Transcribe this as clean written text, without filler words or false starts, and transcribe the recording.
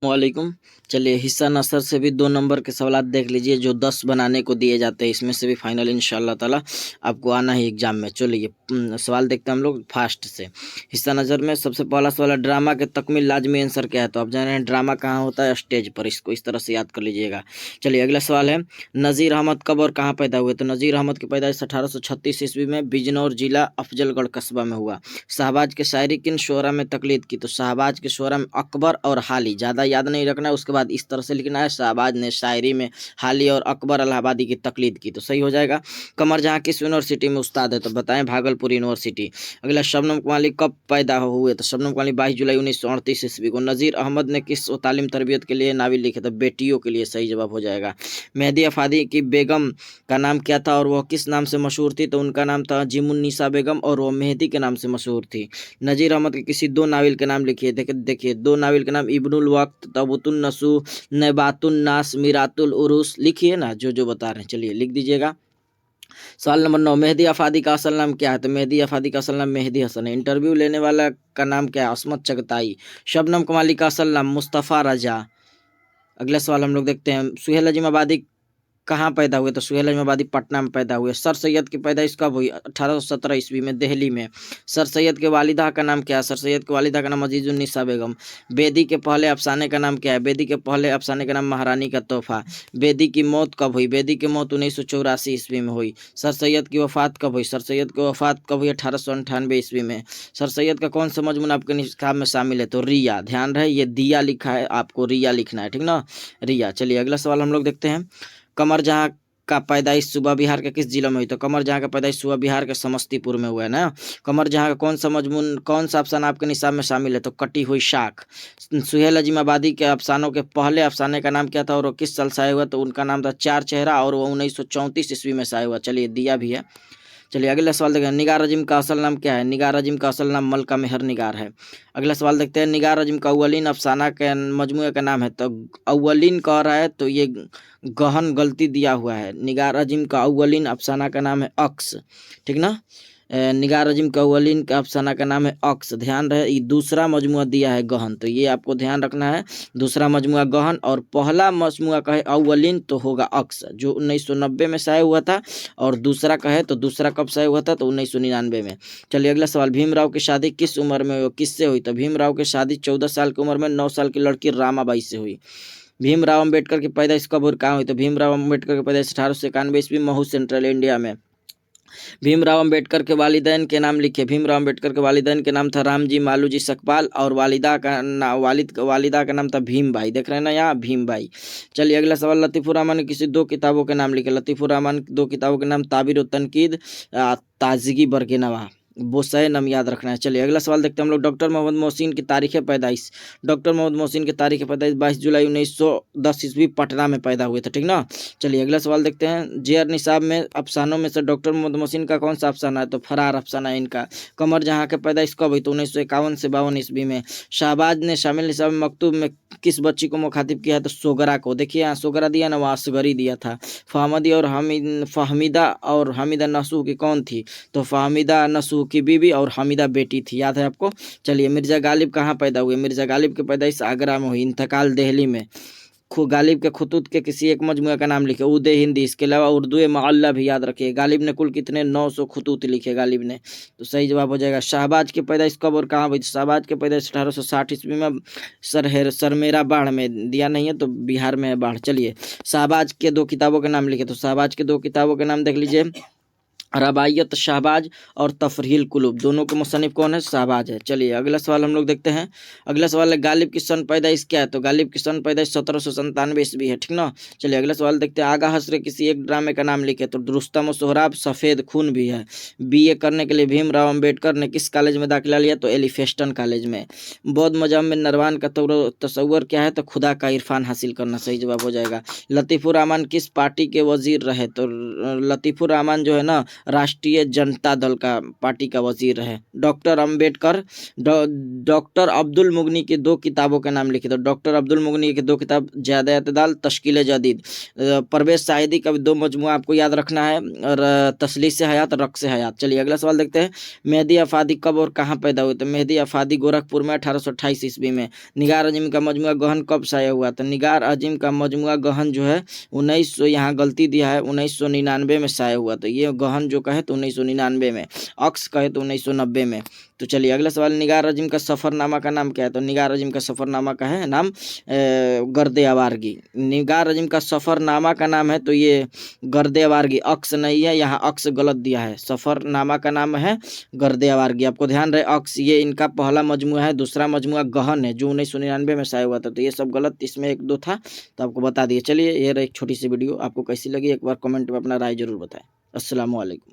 वालेकुम। चलिए हिस्सा नसर से भी 2 नंबर के सवाल देख लीजिए जो 10 बनाने को दिए जाते हैं, इसमें से भी फाइनल इंशाल्लाह ताला आपको आना है एग्जाम में। चलिए सवाल देखते हैं हम लोग फास्ट से। हिस्सा नज़र में सबसे पहला सवाल है, ड्रामा के तकमील लाजमी आंसर क्या है? तो आप जान रहे हैं ड्रामा कहाँ होता है? स्टेज पर। इसको इस तरह से याद कर लीजिएगा। चलिए अगला सवाल है, नज़ीर अहमद कब और कहाँ पैदा हुए? तो नज़ीर अहमद की पैदाइश 1836 ईस्वी में बिजनौर जिला अफजलगढ़ कस्बा में हुआ। शहबाज के शायरी किन शोरा में तकलीद की? तो शहबाज के शोरा में अकबर और हाली, ज़्यादा याद नहीं रखना है, उसके बाद इस तरह से लिखना है, शहबाज ने शायरी में हाली और अकबर इलाहाबादी की तकलीद की, तो सही हो जाएगा। कमर जहाँ किस यूनिवर्सिटी में उस्ताद है? तो बताएं भागलपुर यूनिवर्सिटी। अगला, शबनम कमाली कब पैदा हुए? तो शबनम कमाली 22 जुलाई 1938 ईस्वी को। नज़ीर अहमद ने किस तालीम तरबियत के लिए नावल लिखे? तो बेटियों के लिए, सही जवाब हो जाएगा। मेहदी अफादी की बेगम का नाम क्या था और वह किस नाम से मशहूर थी? तो उनका नाम था जिमुन्निसा बेगम और वह मेहदी के नाम से मशहूर थी। नज़ीर अहमद के किसी 2 नावल के नाम लिखिए। देखिए 2 नावल के नाम, इब्नुल वक्त, तबूतुन नसू, नबातुन नास, मिरातुल उरूस, लिखिए ना जो बता रहे हैं। चलिए लिख दीजिएगा। सवाल नंबर 9, मेहदी अफादी का असल नाम क्या है? तो मेहदी अफादी का असल नाम मेहदी हसन है। इंटरव्यू लेने वाला का नाम क्या है? असमत चगताई। शबनम कमाली का असल नाम मुस्तफ़ा रजा। अगला सवाल हम लोग देखते हैं, सुहेल अजीमाबादी कहाँ पैदा हुए? तो सुहेल अहमदाबादी पटना में पैदा हुए। सर सैयद की पैदाइश कब हुई? 1817 ईस्वी में दिल्ली में। सर सैयद के वालिदा का नाम क्या है? सर सैयद के वालिदा का नाम अजीजुन्निसा बेगम। बेदी के पहले अफसाने का नाम क्या है? बेदी के पहले अफसाने का नाम महारानी का तोहफा। बेदी की मौत कब हुई? बेदी की मौत 1984 ईस्वी में हुई। सर सैयद की वफात कब हुई? सर सैयद की वफात कब हुई? 1898 ईस्वी में। सर सैयद का कौन सा मजमून आपके निकाह में शामिल है? तो रिया। ध्यान रहे ये दिया लिखा है, आपको रिया लिखना है, ठीक ना, रिया। चलिए अगला सवाल हम लोग देखते हैं, कमर जहाँ का पैदाइश सूबा बिहार के किस जिला में हुई? तो कमर जहाँ का पैदाइश सूबा बिहार के समस्तीपुर में हुआ है ना। कमर जहाँ का कौन सा मजमून, कौन सा अफसाना आपके निसाब में शामिल है? तो कटी हुई शाख। सुहेल अजीमाबादी के अफसानों के पहले अफसाने का नाम क्या था और वो किस साल शाये हुआ? तो उनका नाम था चार चेहरा और वो 1934 ईस्वी में शाये हुआ। चलिए दिया भी है। चलिए अगला सवाल देखते हैं, निगार अजीम का असल नाम क्या है? निगार अजीम का असल नाम मलका मेहर निगार है। अगला सवाल देखते हैं, निगार अजीम का अव्वलीन अफसाना के मजमूए का नाम है? तो अव्वलीन कह रहा है तो ये गहन गलती दिया हुआ है। निगार अजीम का अव्वलीन अफसाना का नाम है अक्स, ठीक ना। निगार अजीम का अव्वलीन का अफसाना का नाम है अक्स। ध्यान रहे ये दूसरा मजमुआ दिया है गहन, तो ये आपको ध्यान रखना है। दूसरा मजमुआ गहन और पहला मजमुआ कहे अव्वलीन तो होगा अक्स, जो 1990 में शाये हुआ था। और दूसरा कहे तो दूसरा कब शाये हुआ था? तो 1999 में। चलिए अगला सवाल, भीमराव की शादी किस उम्र में हुई, किससे हुई? तो भीमराव की शादी 14 साल की उम्र में 9 साल की लड़की रामाबाई से हुई। भीमराव अम्बेडकर की पैदाइश कब और कहाँ हुई? तो भीमराव अम्बेडकर की पैदाइश 1891 ईस्वी महू सेंट्रल इंडिया में। भीमराव अंबेडकर के वालिदैन के नाम लिखे। भीमराव अंबेडकर के वालिदैन के नाम था रामजी मालूजी सकपाल और वालिदा का नाम था भीमबाई। देख रहे हैं ना यहाँ, भीमबाई। चलिए अगला सवाल, लतीफ़ुर रहमान ने किसी 2 किताबों के नाम लिखे। लतीफ़ुर रहमान 2 किताबों के नाम ताबीर व तनकीद, ताजगी बरगिनवा, बोसै नाम याद रखना है। चलिए अगला सवाल देखते हैं हम लोग, डॉक्टर मोहम्मद मोहसिन की तारीख पैदाइश। डॉक्टर मोहम्मद मोहसिन की तारीख पैदाइश 22 जुलाई 1910 ईस्वी पटना में पैदा हुए थे, ठीक ना। चलिए अगला सवाल देखते हैं, जेर निसाब में अफसानों में से डॉक्टर मोहम्मद मोहसिन का कौन सा अफसाना है? तो फरार अफसाना है इनका। कमर जहाँ के पैदाइश कब हुई? तो 1951 से 52 ईस्वी में। शहबाज ने शामिल निसाब में मकतूब में किस बच्ची को मुखातिब किया है? तो सोगरा को। देखिए यहाँ सोगरा दिया ना, वहाँ असगरी दिया था। फहमीदा और हमीदा नसूह की कौन थी? तो फहमीदा नसूह की बीवी और हमीदा बेटी थी, याद है आपको। चलिए मिर्जा गालिब कहाँ पैदा हुए? मिर्जा गालिब की पैदाइश आगरा में हुई, इंतकाल दिल्ली में। गालिब के खुतूत के किसी एक मजमुए का नाम लिखे। उदय हिंदी, इसके अलावा उर्दू मअल्ला भी याद रखिए। गालिब ने कुल कितने 900 खुतूत लिखे गालिब ने, तो सही जवाब हो जाएगा। शहबाज की पैदाइश कब और कहाँ हुई? शहबाज की पैदाइश 1860 ईस्वी में सरमेरा बाढ़ में। दिया नहीं है तो बिहार में है बाढ़। चलिए शहबाज के 2 किताबों के नाम लिखे। तो शहबाज के 2 किताबों के नाम देख लीजिए, रबायत शहबाज और तफरील कुलूब, दोनों के मुसन्निफ कौन है? शहबाज है। चलिए अगला सवाल हम लोग देखते हैं। अगला सवाल है, गालिब की सन पैदाइश क्या है? तो गालिब की सन पैदाइश 1797 ईस्वी है, ठीक ना। चलिए अगला सवाल देखते हैं, आगा हसरे किसी एक ड्रामे का नाम लिखे। तो रुस्तम और सोहराब, सफ़ेद खून भी है। BA करने के लिए भीमराव अम्बेडकर ने किस कॉलेज में दाखिला लिया? तो एलिफेस्टन कॉलेज में। बौद्ध मजहब में नरवान का तस्वर क्या है? तो खुदा का इरफान हासिल करना, सही जवाब हो जाएगा। लतीफ़ुर रहमान किस पार्टी के वजीर रहे? तो लतीफ़ुर रहमान जो है ना, राष्ट्रीय जनता दल का पार्टी का वजीर रहे। डॉक्टर अम्बेडकर, डॉक्टर अब्दुल मुगनी की 2 किताबों के नाम लिखे। तो डॉक्टर अब्दुल मुगनी की 2 किताब ज़्यादा एतदाल, तश्कील जदीद। परवेज साहिदी का 2 मजमुआ आपको याद रखना है, और तसलीस हयात, रक्स हयात। चलिए अगला सवाल देखते हैं। मेहदी अफादी कब और कहाँ पैदा हुए? तो मेहदी अफादी गोरखपुर में 1828 ईस्वी में। निगार अजीम का मजमुआ गहन कब शाया हुआ? तो निगार अजीम का मजमुआ गहन जो है 1900, यहाँ गलती दिया है, 1999 में शाया हुआ। तो ये गहन जो कहे तो 1999 में, अक्स कहे तो 1990 में। तो चलिए अगला सवाल। निगार अजीम का सफ़रनामा का नाम क्या है? तो निगार अजीम का सफ़रनामा का है नाम गर्दे आवारगी। निगार अजीम का सफ़रनामा का नाम है तो ये गर्दे आवारगी, अक्स नहीं है, यहाँ अक्स गलत दिया है। सफ़रनामा का नाम है गर्दे आवारगी, आपको ध्यान रहे। अक्स ये इनका पहला मजमुआ है, दूसरा मजमुआ गहन है जो 1999 में शाया हुआ था। तो ये सब गलत, इसमें 1-2 था तो आपको बता दिए। चलिए ये रही एक छोटी सी वीडियो, आपको कैसी लगी एक बार कमेंट में अपना राय जरूर बताएं। अस्सलाम वालेकुम।